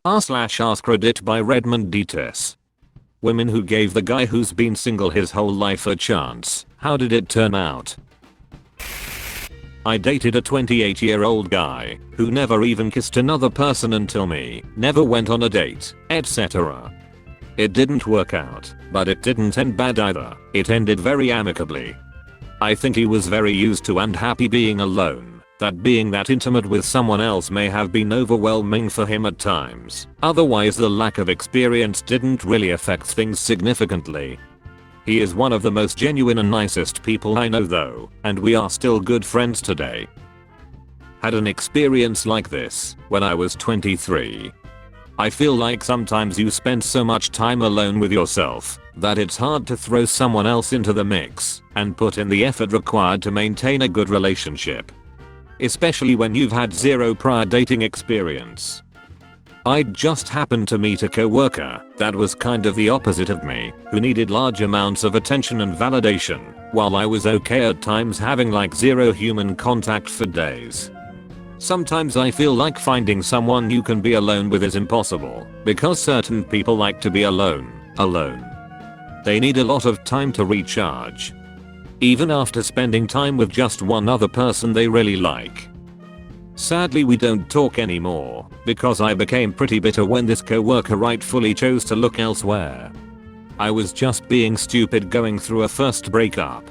r/AskReddit by Redmond Dts. Women who gave the guy who's been single his whole life a chance. How did it turn out? I dated a 28-year-old guy who never even kissed another person until me, never went on a date, etc. It didn't work out, but it didn't end bad either. It ended very amicably. I think he was very used to and happy being alone, that being that intimate with someone else may have been overwhelming for him at times. Otherwise, the lack of experience didn't really affect things significantly. He is one of the most genuine and nicest people I know though, and we are still good friends today. Had an experience like this when I was 23. I feel like sometimes you spend so much time alone with yourself that it's hard to throw someone else into the mix and put in the effort required to maintain a good relationship. Especially when you've had zero prior dating experience. I just happened to meet a coworker that was kind of the opposite of me, who needed large amounts of attention and validation, while I was okay at times having like zero human contact for days. Sometimes I feel like finding someone you can be alone with is impossible, because certain people like to be alone. They need a lot of time to recharge. Even after spending time with just one other person they really like. Sadly, we don't talk anymore because I became pretty bitter when this coworker rightfully chose to look elsewhere. I was just being stupid going through a first breakup.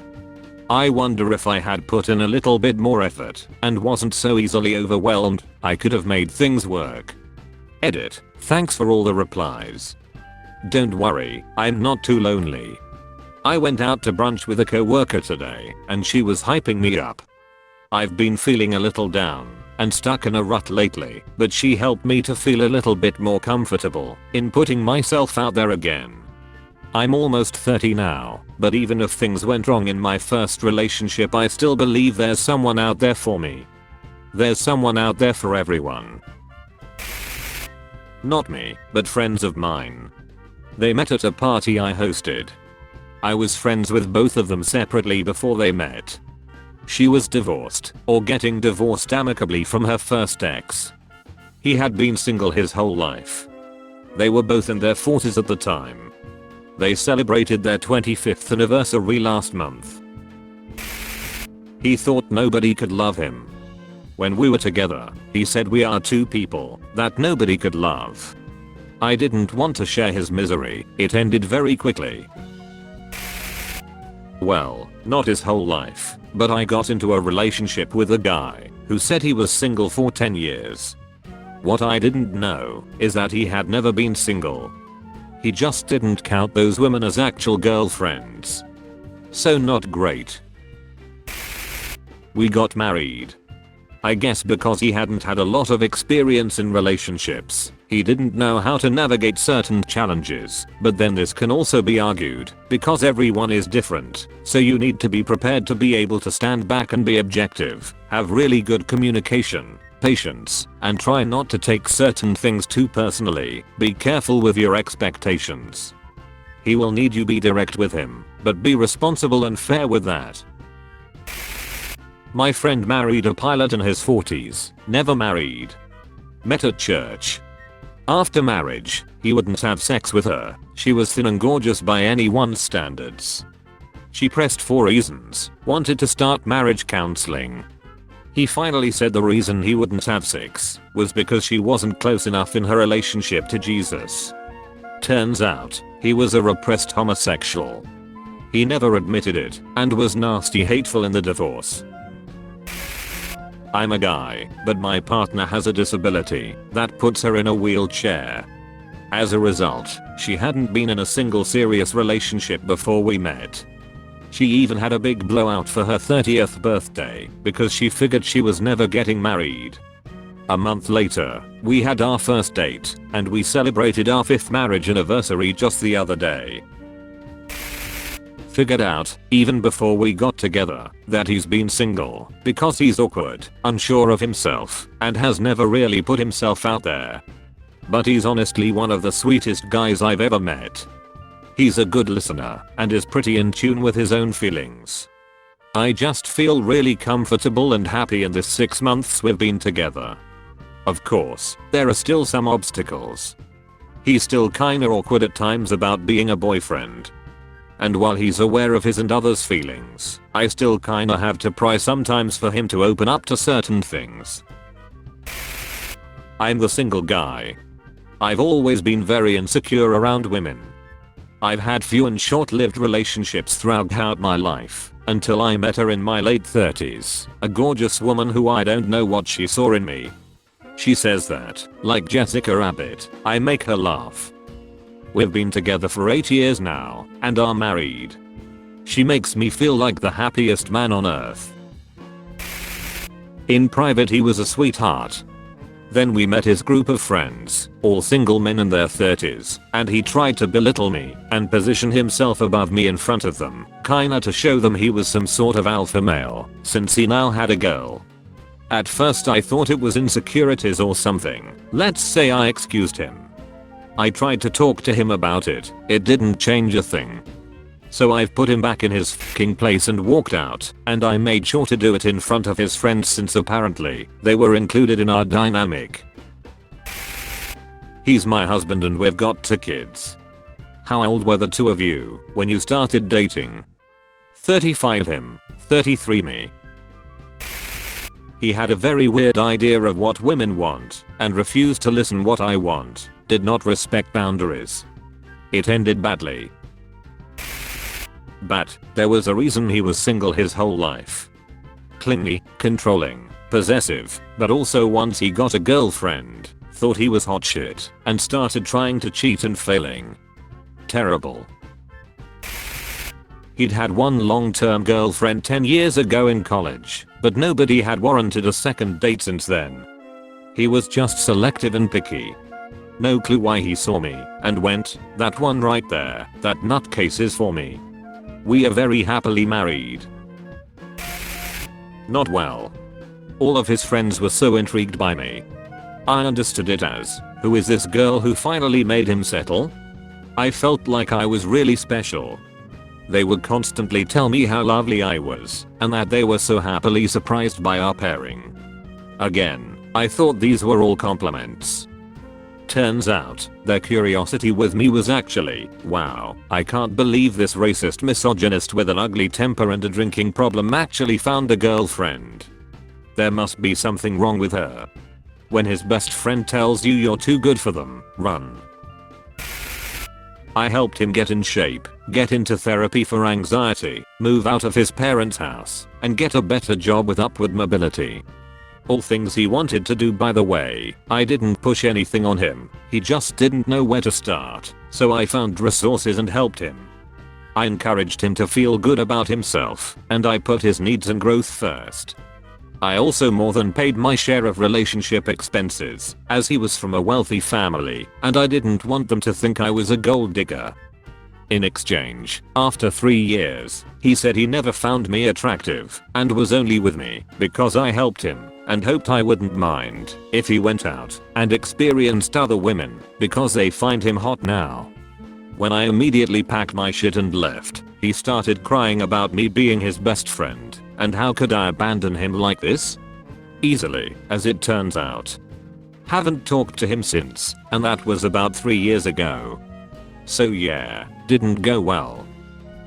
I wonder if I had put in a little bit more effort and wasn't so easily overwhelmed, I could have made things work. Edit. Thanks for all the replies. Don't worry, I'm not too lonely. I went out to brunch with a coworker today and she was hyping me up. I've been feeling a little down and stuck in a rut lately, but she helped me to feel a little bit more comfortable in putting myself out there again. I'm almost 30 now, but even if things went wrong in my first relationship, I still believe there's someone out there for me. There's someone out there for everyone. Not me, but friends of mine. They met at a party I hosted. I was friends with both of them separately before they met. She was divorced, or getting divorced amicably from her first ex. He had been single his whole life. They were both in their 40s at the time. They celebrated their 25th anniversary last month. He thought nobody could love him. When we were together, he said we are two people that nobody could love. I didn't want to share his misery. It ended very quickly. Well, not his whole life, but I got into a relationship with a guy who said he was single for 10 years. What I didn't know is that he had never been single. He just didn't count those women as actual girlfriends. So not great. We got married. I guess because he hadn't had a lot of experience in relationships, he didn't know how to navigate certain challenges, but then this can also be argued because everyone is different, so you need to be prepared to be able to stand back and be objective, have really good communication, patience, and try not to take certain things too personally. Be careful with your expectations. He will need you be direct with him, but be responsible and fair with that. My friend married a pilot in his 40s, never married. Met at church. After marriage, he wouldn't have sex with her. She was thin and gorgeous by anyone's standards. She pressed for reasons, wanted to start marriage counseling. He finally said the reason he wouldn't have sex was because she wasn't close enough in her relationship to Jesus. Turns out, he was a repressed homosexual. He never admitted it and was nasty hateful in the divorce. I'm a guy, but my partner has a disability that puts her in a wheelchair. As a result, she hadn't been in a single serious relationship before we met. She even had a big blowout for her 30th birthday because she figured she was never getting married. A month later, we had our first date, and we celebrated our 5th marriage anniversary just the other day. Figured out, even before we got together, that he's been single because he's awkward, unsure of himself, and has never really put himself out there. But he's honestly one of the sweetest guys I've ever met. He's a good listener and is pretty in tune with his own feelings. I just feel really comfortable and happy in the 6 months we've been together. Of course, there are still some obstacles. He's still kinda awkward at times about being a boyfriend. And while he's aware of his and others' feelings, I still kinda have to pry sometimes for him to open up to certain things. I'm the single guy. I've always been very insecure around women. I've had few and short-lived relationships throughout my life, until I met her in my late 30s, a gorgeous woman who I don't know what she saw in me. She says that, like Jessica Rabbit, I make her laugh. We've been together for 8 years now, and are married. She makes me feel like the happiest man on earth. In private he was a sweetheart. Then we met his group of friends, all single men in their 30s, and he tried to belittle me and position himself above me in front of them, kinda to show them he was some sort of alpha male, since he now had a girl. At first I thought it was insecurities or something. Let's say I excused him. I tried to talk to him about it. It didn't change a thing. So I've put him back in his fucking place and walked out, and I made sure to do it in front of his friends since apparently they were included in our dynamic. He's my husband and we've got 2 kids. How old were the two of you when you started dating? 35 him, 33 me. He had a very weird idea of what women want, and refused to listen what I want, did not respect boundaries. It ended badly. But there was a reason he was single his whole life. Clingy, controlling, possessive, but also once he got a girlfriend, thought he was hot shit, and started trying to cheat and failing. Terrible. He'd had one long-term girlfriend 10 years ago in college, but nobody had warranted a second date since then. He was just selective and picky. No clue why he saw me and went, that one right there, that nutcase is for me. We are very happily married. Not well. All of his friends were so intrigued by me. I understood it as, who is this girl who finally made him settle? I felt like I was really special. They would constantly tell me how lovely I was, and that they were so happily surprised by our pairing. Again, I thought these were all compliments. Turns out, their curiosity with me was actually, wow, I can't believe this racist misogynist with an ugly temper and a drinking problem actually found a girlfriend. There must be something wrong with her. When his best friend tells you you're too good for them, run. I helped him get in shape, get into therapy for anxiety, move out of his parents' house, and get a better job with upward mobility. All things he wanted to do, by the way. I didn't push anything on him, he just didn't know where to start, so I found resources and helped him. I encouraged him to feel good about himself, and I put his needs and growth first. I also more than paid my share of relationship expenses, as he was from a wealthy family, and I didn't want them to think I was a gold digger. In exchange, after 3 years, he said he never found me attractive, and was only with me because I helped him, and hoped I wouldn't mind if he went out and experienced other women, because they find him hot now. When I immediately packed my shit and left, he started crying about me being his best friend, and how could I abandon him like this? Easily, as it turns out. Haven't talked to him since, and that was about 3 years ago. So yeah, didn't go well.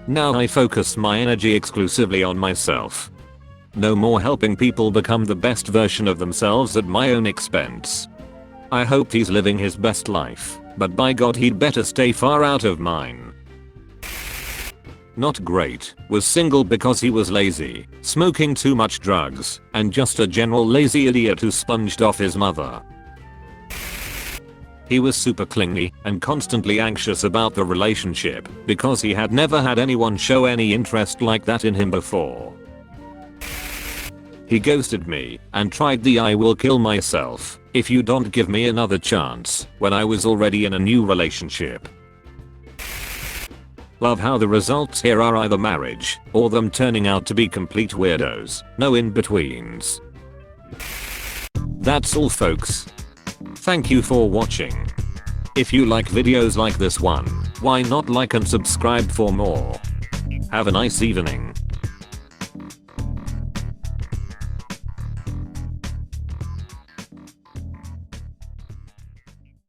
Now I focus my energy exclusively on myself. No more helping people become the best version of themselves at my own expense. I hope he's living his best life, but by God he'd better stay far out of mine. Not great, was single because he was lazy, smoking too much drugs, and just a general lazy idiot who sponged off his mother. He was super clingy and constantly anxious about the relationship because he had never had anyone show any interest like that in him before. He ghosted me and tried the I will kill myself if you don't give me another chance when I was already in a new relationship. Love how the results here are either marriage or them turning out to be complete weirdos, no in-betweens. That's all folks. Thank you for watching. If you like videos like this one, why not like and subscribe for more. Have a nice evening.